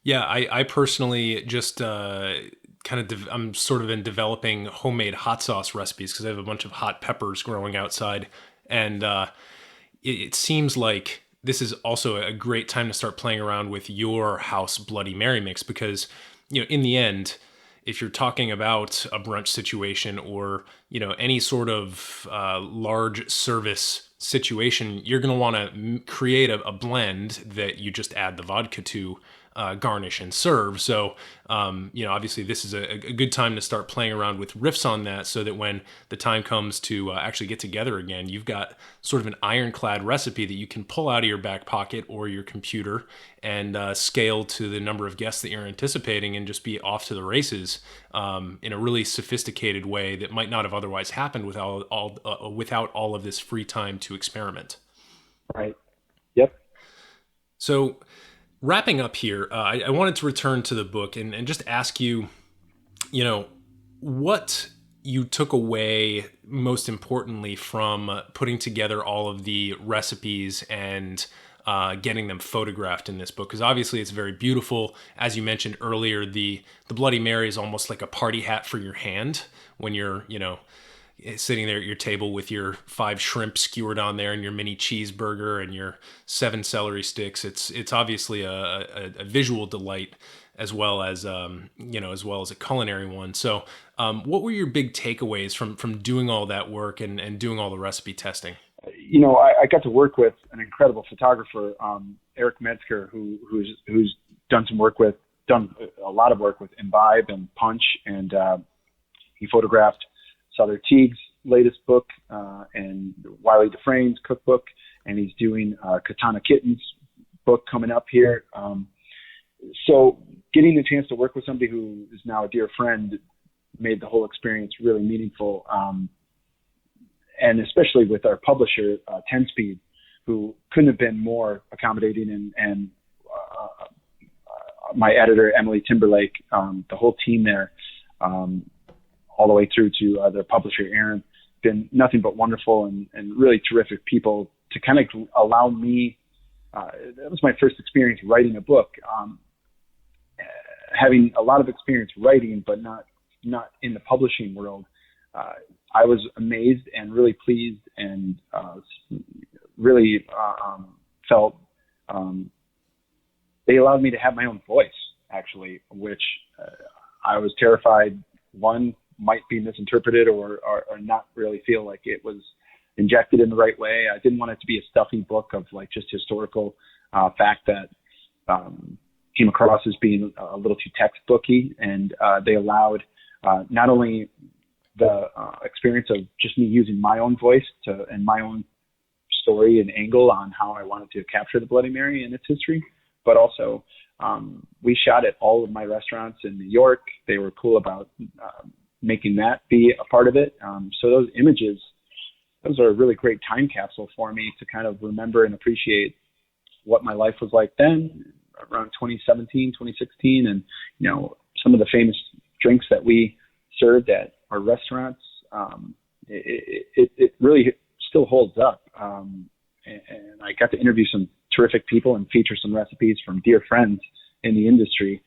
Yeah, I personally just I'm sort of in developing homemade hot sauce recipes because I have a bunch of hot peppers growing outside. And it seems like this is also a great time to start playing around with your house Bloody Mary mix, because, in the end, if you're talking about a brunch situation or, any sort of large service situation, you're going to want to create a blend that you just add the vodka to, garnish and serve. So, obviously this is a good time to start playing around with riffs on that, so that when the time comes to actually get together again, you've got sort of an ironclad recipe that you can pull out of your back pocket or your computer and scale to the number of guests that you're anticipating and just be off to the races in a really sophisticated way that might not have otherwise happened without all of this free time to experiment. Right. Yep. So, wrapping up here, I wanted to return to the book and just ask you, what you took away most importantly from putting together all of the recipes and getting them photographed in this book. Because obviously it's very beautiful. As you mentioned earlier, the Bloody Mary is almost like a party hat for your hand when you're, sitting there at your table with your 5 shrimp skewered on there and your mini cheeseburger and your 7 celery sticks. It's obviously a visual delight as well as a culinary one. So what were your big takeaways from doing all that work and doing all the recipe testing? I got to work with an incredible photographer, Eric Metzger, who's done a lot of work with Imbibe and Punch, and he photographed Souther Teague's latest book and Wiley Dufresne's cookbook, and he's doing Katana Kitten's book coming up here. So getting the chance to work with somebody who is now a dear friend made the whole experience really meaningful. And especially with our publisher, 10 Speed, who couldn't have been more accommodating, and my editor, Emily Timberlake, the whole team there, all the way through to the publisher, Aaron, been nothing but wonderful and really terrific people to kind of allow me, that was my first experience writing a book, having a lot of experience writing, but not in the publishing world. I was amazed and really pleased, and really felt they allowed me to have my own voice, actually, which I was terrified, one, might be misinterpreted or not really feel like it was injected in the right way. I didn't want it to be a stuffy book of like just historical fact that came across as being a little too textbooky, and they allowed not only the experience of just me using my own voice and my own story and angle on how I wanted to capture the Bloody Mary and its history, but also we shot at all of my restaurants in New York. They were cool about making that be a part of it. So those images, those are a really great time capsule for me to kind of remember and appreciate what my life was like then, around 2017, 2016, and some of the famous drinks that we served at our restaurants. It really still holds up. And I got to interview some terrific people and feature some recipes from dear friends in the industry,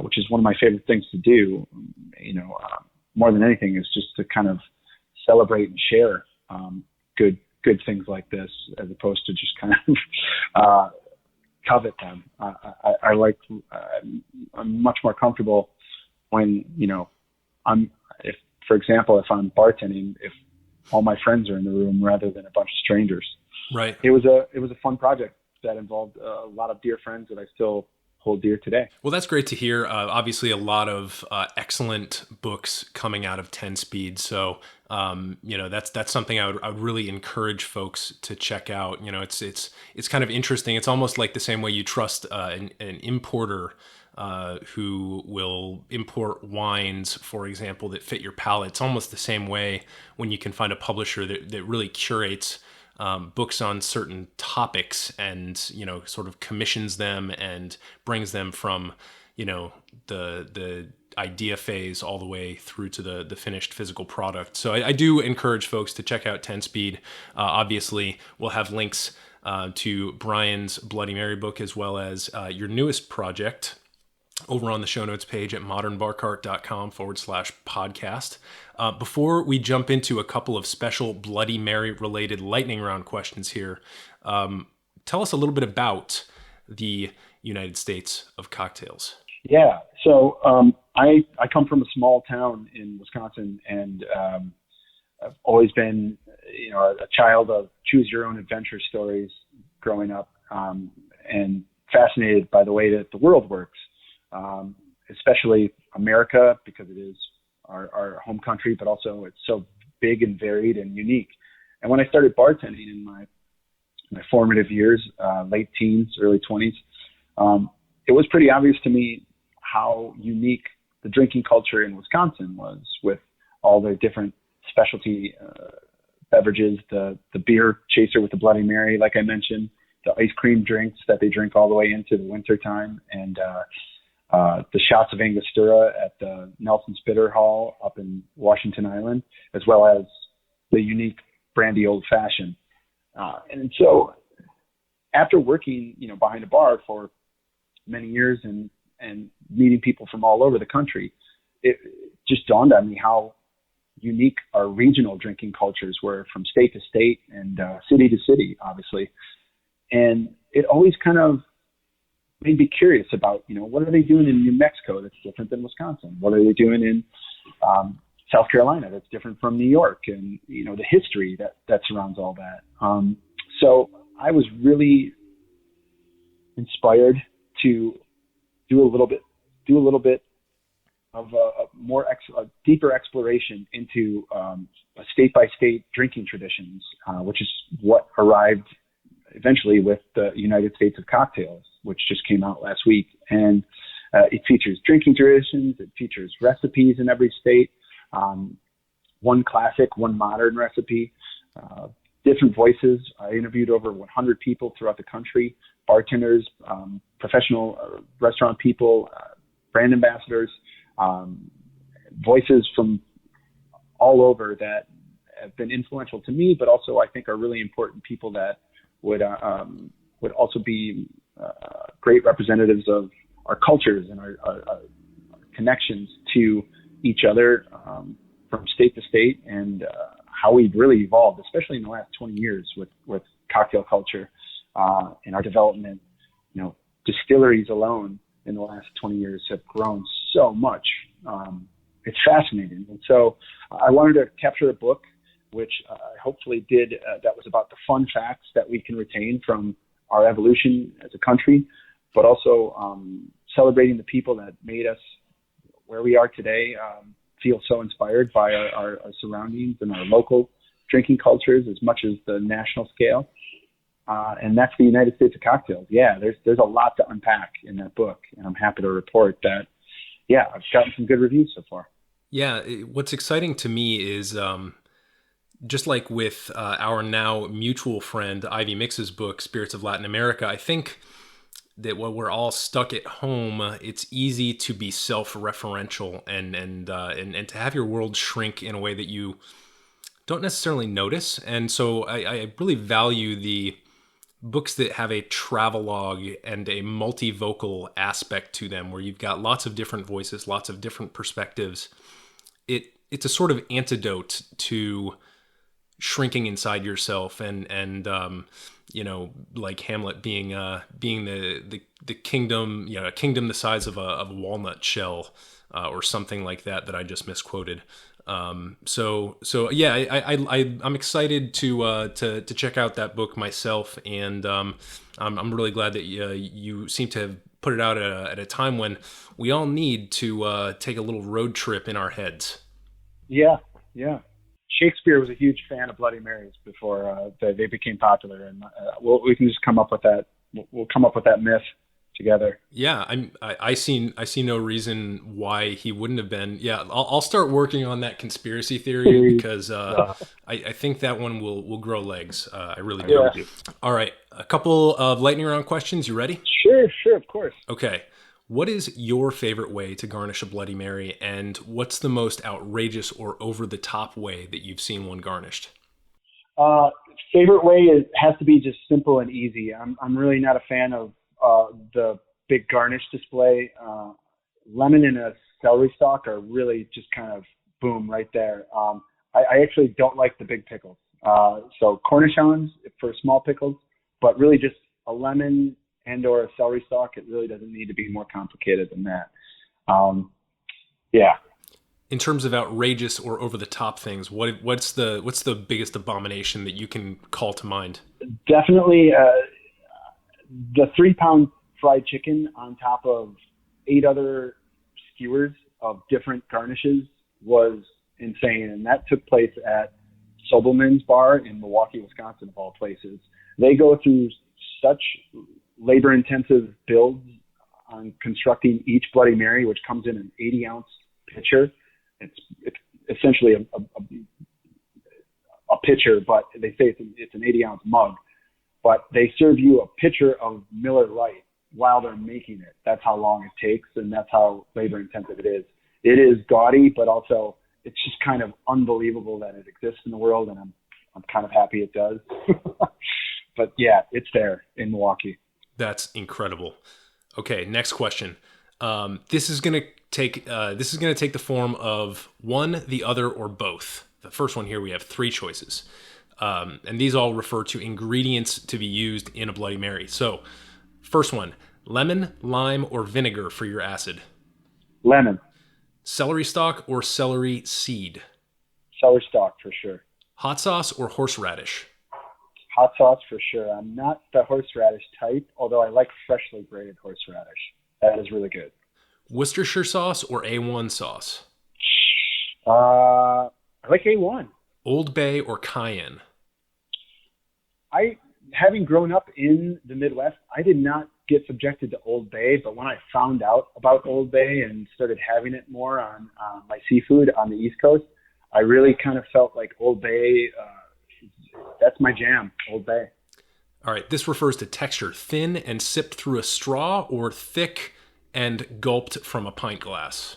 which is one of my favorite things to do. More than anything is just to kind of celebrate and share good things like this, as opposed to just kind of covet them. I'm much more comfortable when for example, if I'm bartending, if all my friends are in the room rather than a bunch of strangers. Right. It was a fun project that involved a lot of dear friends that I still hold dear today. Well, that's great to hear. Obviously, a lot of excellent books coming out of 10 Speed. So, that's something I would really encourage folks to check out. It's kind of interesting. It's almost like the same way you trust an importer who will import wines, for example, that fit your palate. It's almost the same way when you can find a publisher that really curates books on certain topics and, sort of commissions them and brings them from, the idea phase all the way through to the finished physical product. So I do encourage folks to check out 10 Speed. Obviously, we'll have links to Brian's Bloody Mary book, as well as your newest project, over on the show notes page at modernbarcart.com/podcast. Before we jump into a couple of special Bloody Mary related lightning round questions here, tell us a little bit about the United States of Cocktails. Yeah. So I come from a small town in Wisconsin, and I've always been, a child of choose your own adventure stories growing up, and fascinated by the way that the world works. Especially America, because it is our home country, but also it's so big and varied and unique. And when I started bartending in my formative years, late teens, early 20s, it was pretty obvious to me how unique the drinking culture in Wisconsin was, with all the different specialty beverages, the beer chaser with the Bloody Mary, like I mentioned, the ice cream drinks that they drink all the way into the winter time, and the shots of Angostura at the Nelson Spitter Hall up in Washington Island, as well as the unique brandy old fashioned. And so after working, behind a bar for many years and meeting people from all over the country, it just dawned on me how unique our regional drinking cultures were, from state to state and city to city, obviously. And it always kind of made me curious about, what are they doing in New Mexico that's different than Wisconsin? What are they doing in South Carolina that's different from New York, and the history that surrounds all that. So I was really inspired to do a little bit of a deeper exploration into state by state drinking traditions, which is what arrived eventually with the United States of Cocktails, which just came out last week. And it features drinking traditions. It features recipes in every state. One classic, one modern recipe, different voices. I interviewed over 100 people throughout the country, bartenders, professional restaurant people, brand ambassadors, voices from all over that have been influential to me, but also I think are really important people that would also be great representatives of our cultures and our connections to each other from state to state, and how we've really evolved, especially in the last 20 years with cocktail culture and our development. Distilleries alone in the last 20 years have grown so much. It's fascinating. And so I wanted to capture a book which I hopefully did, that was about the fun facts that we can retain from our evolution as a country, but also celebrating the people that made us where we are today, feel so inspired by our surroundings and our local drinking cultures as much as the national scale. And that's the United States of Cocktails. Yeah, there's a lot to unpack in that book, and I'm happy to report that, yeah, I've gotten some good reviews so far. Yeah, what's exciting to me is just like with our now mutual friend Ivy Mix's book, Spirits of Latin America, I think that when we're all stuck at home, it's easy to be self-referential and to have your world shrink in a way that you don't necessarily notice. And so I really value the books that have a travelogue and a multivocal aspect to them, where you've got lots of different voices, lots of different perspectives. It's a sort of antidote to shrinking inside yourself and like Hamlet being the kingdom, a kingdom the size of a walnut shell, or something like that I just misquoted. So yeah, I'm excited to check out that book myself, and I'm really glad that you seem to have put it out at a time when we all need to take a little road trip in our heads. Yeah. Shakespeare was a huge fan of Bloody Marys before they became popular, and we can just come up with that. We'll come up with that myth together. Yeah, I see no reason why he wouldn't have been. Yeah, I'll start working on that conspiracy theory because I think that one will grow legs. I really do. Yeah. All right, a couple of lightning round questions. You ready? Sure, of course. Okay. What is your favorite way to garnish a Bloody Mary, and what's the most outrageous or over-the-top way that you've seen one garnished? Favorite way has to be just simple and easy. I'm really not a fan of the big garnish display. Lemon and a celery stalk are really just kind of boom right there. I actually don't like the big pickles. So Cornichons for small pickles, but really just a lemon and or a celery stalk. It really doesn't need to be more complicated than that. Yeah. In terms of outrageous or over the top things, what's the biggest abomination that you can call to mind? Definitely the 3-pound fried chicken on top of 8 other skewers of different garnishes was insane, and that took place at Sobelman's Bar in Milwaukee, Wisconsin, of all places. They go through such labor-intensive builds on constructing each Bloody Mary, which comes in an 80-ounce pitcher. It's essentially a pitcher, but they say it's an 80-ounce mug. But they serve you a pitcher of Miller Lite while they're making it. That's how long it takes, and that's how labor-intensive it is. It is gaudy, but also it's just kind of unbelievable that it exists in the world, and I'm kind of happy it does. But yeah, it's there in Milwaukee. That's incredible. Okay, next question. This is gonna take the form of one, the other, or both. The first one here, we have 3 choices, and these all refer to ingredients to be used in a Bloody Mary. So, first one: lemon, lime, or vinegar for your acid. Lemon. Celery stalk or celery seed? Celery stalk for sure. Hot sauce or horseradish? Hot sauce for sure. I'm not the horseradish type, although I like freshly grated horseradish. That is really good. Worcestershire sauce or A1 sauce? I like A1. Old Bay or cayenne? Having grown up in the Midwest, I did not get subjected to Old Bay, but when I found out about Old Bay and started having it more on my seafood on the East Coast, I really kind of felt like Old Bay, that's my jam, Old Bay. All right, this refers to texture: thin and sipped through a straw or thick and gulped from a pint glass?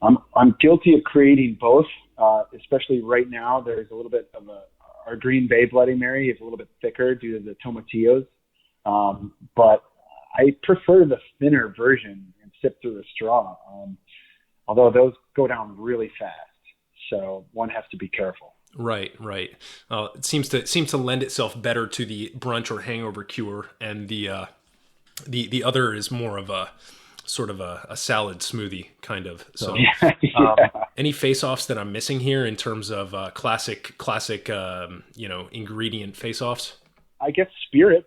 I'm guilty of creating both, especially right now. There's a little bit of our Green Bay Bloody Mary is a little bit thicker due to the tomatillos, but I prefer the thinner version and sip through a straw, although those go down really fast, so one has to be careful. Right. It seems to lend itself better to the brunch or hangover cure, and the other is more of a sort of a salad smoothie kind of. So, any face-offs that I'm missing here in terms of classic ingredient face-offs? I guess spirit.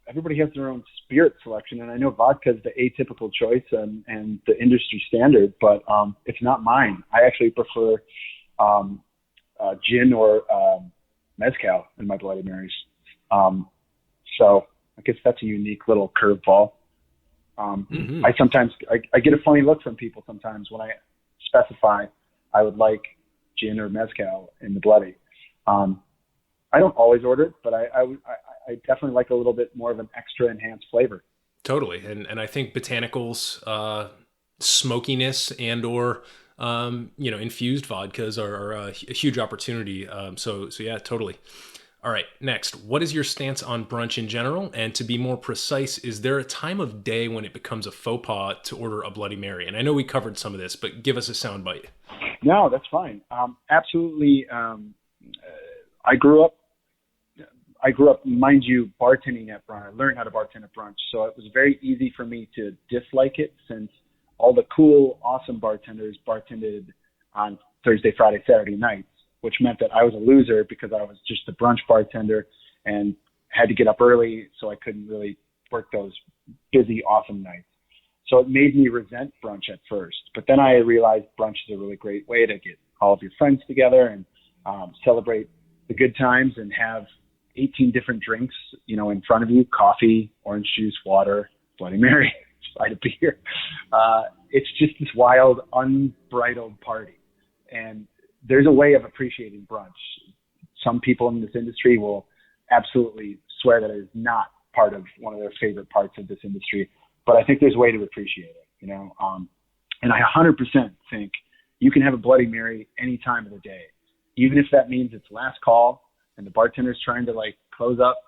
Everybody has their own spirit selection, and I know vodka is the atypical choice and the industry standard, but it's not mine. I actually prefer gin or mezcal in my Bloody Marys. So I guess that's a unique little curveball. I get a funny look from people sometimes when I specify I would like gin or mezcal in the Bloody. I don't always order it, but I definitely like a little bit more of an extra enhanced flavor. Totally. And I think botanicals, smokiness and or infused vodkas are a huge opportunity. So yeah, totally. All right, next, what is your stance on brunch in general? And to be more precise, is there a time of day when it becomes a faux pas to order a Bloody Mary? And I know we covered some of this, but give us a soundbite. No, that's fine. Absolutely. I grew up, mind you, bartending at Brunch. I learned how to bartend at Brunch, so it was very easy for me to dislike it since all the cool, awesome bartenders bartended on Thursday, Friday, Saturday nights, which meant that I was a loser because I was just a brunch bartender and had to get up early, so I couldn't really work those busy, awesome nights. So it made me resent brunch at first. But then I realized brunch is a really great way to get all of your friends together and celebrate the good times and have 18 different drinks, in front of you: coffee, orange juice, water, Bloody Mary, side of beer. It's just this wild, unbridled party. And there's a way of appreciating brunch. Some people in this industry will absolutely swear that it is not part of one of their favorite parts of this industry, but I think there's a way to appreciate it, and I 100% think you can have a Bloody Mary any time of the day, even if that means it's last call and the bartender's trying to close up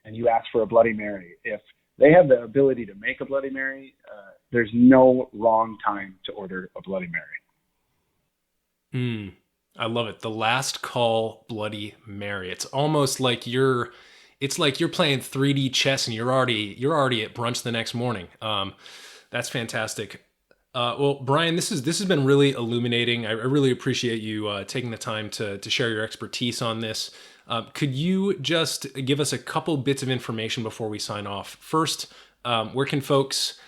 and you ask for a Bloody Mary. If they have the ability to make a Bloody Mary, there's no wrong time to order a Bloody Mary. I love it. The last call Bloody Mary. It's almost like it's like you're playing 3D chess and you're already at brunch the next morning. That's fantastic. Well, Brian, this has been really illuminating. I really appreciate you taking the time to share your expertise on this. Could you just give us a couple bits of information before we sign off? First, where can folks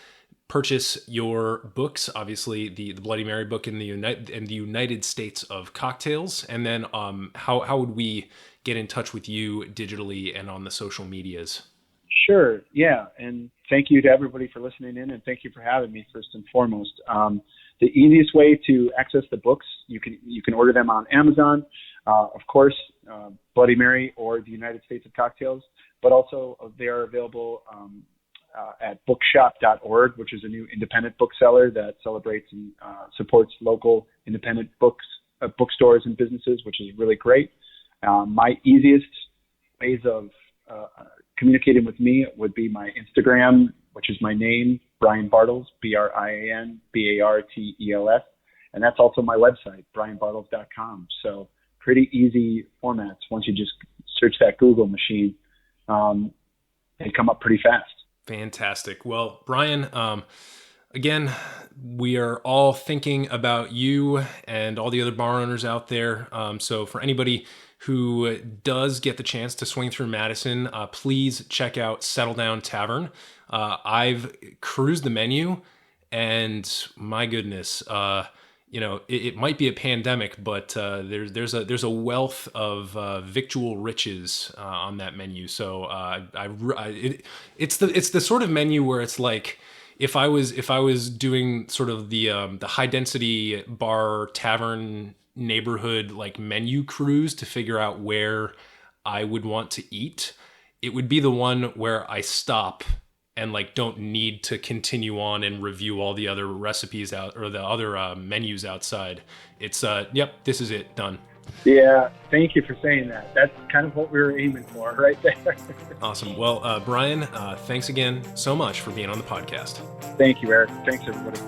purchase your books? Obviously, the Bloody Mary book in the United States of Cocktails, and then how would we get in touch with you digitally and on the social medias? Sure, yeah, and thank you to everybody for listening in, and thank you for having me first and foremost. The easiest way to access the books, you can order them on Amazon, of course, Bloody Mary or the United States of Cocktails, but also they are available at bookshop.org, which is a new independent bookseller that celebrates and supports local independent bookstores and businesses, which is really great. My easiest ways of communicating with me would be my Instagram, which is my name, Brian Bartels, BrianBartels, and that's also my website, brianbartels.com. So pretty easy formats. Once you just search that Google machine, they come up pretty fast. Fantastic. Well, Brian, Again, we are all thinking about you and all the other bar owners out there. So for anybody who does get the chance to swing through Madison, please check out Settle Down Tavern. I've cruised the menu, and my goodness, it might be a pandemic, but there's a wealth of victual riches on that menu. So it's the sort of menu where it's like, if I was doing sort of the high density bar tavern neighborhood like menu cruise to figure out where I would want to eat, it would be the one where I stop and like don't need to continue on and review all the other recipes out or the other menus outside. It's yep, this is it, done. Yeah, thank you for saying that. That's kind of what we were aiming for right there. Awesome. Well, Brian, thanks again so much for being on the podcast. Thank you, Eric. Thanks, everybody.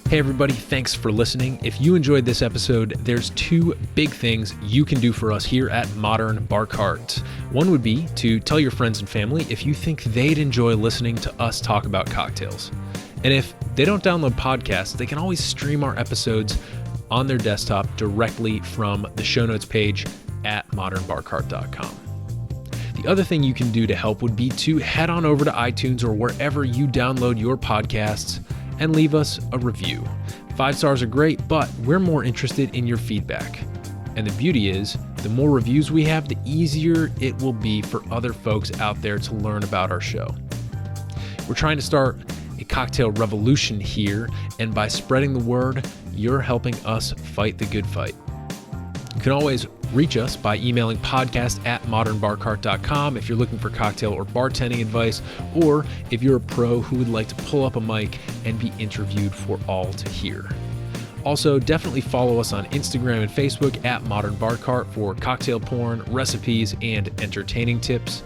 Hey everybody, thanks for listening. If you enjoyed this episode, there's two big things you can do for us here at Modern Bar Cart. One would be to tell your friends and family if you think they'd enjoy listening to us talk about cocktails. And if they don't download podcasts, they can always stream our episodes on their desktop directly from the show notes page at modernbarcart.com. The other thing you can do to help would be to head on over to iTunes or wherever you download your podcasts and leave us a review. 5 stars are great, but we're more interested in your feedback. And the beauty is, the more reviews we have, the easier it will be for other folks out there to learn about our show. We're trying to start a cocktail revolution here, and by spreading the word, you're helping us fight the good fight. You can always reach us by emailing podcast@modernbarcart.com if you're looking for cocktail or bartending advice, or if you're a pro who would like to pull up a mic and be interviewed for all to hear. Also, definitely follow us on Instagram and Facebook at Modern Bar Cart for cocktail porn, recipes, and entertaining tips.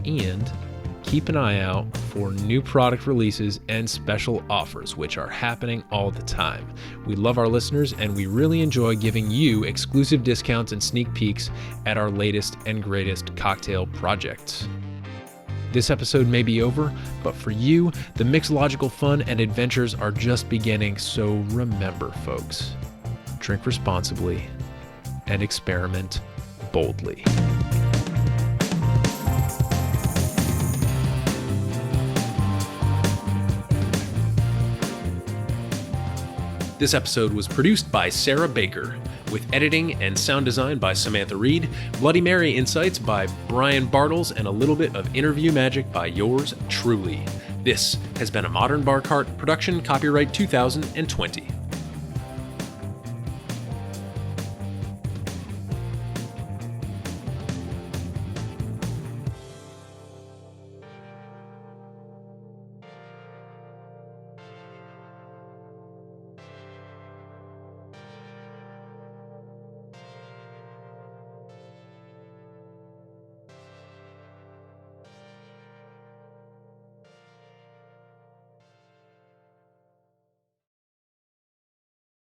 And keep an eye out for new product releases and special offers, which are happening all the time. We love our listeners, and we really enjoy giving you exclusive discounts and sneak peeks at our latest and greatest cocktail projects. This episode may be over, but for you, the mixological fun and adventures are just beginning, so remember, folks, drink responsibly and experiment boldly. This episode was produced by Sarah Baker, with editing and sound design by Samantha Reed, Bloody Mary insights by Brian Bartels, and a little bit of interview magic by yours truly. This has been a Modern Bar Cart production, copyright 2020.